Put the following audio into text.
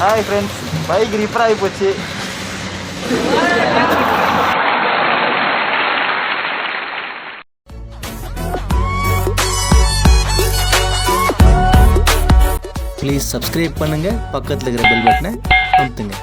Hi friends, bike repair ஆகி போச்சு. Please subscribe பண்ணுங்கள், பக்கத்தில் இருக்கிற பெல் பட்டனை அமுத்துங்க.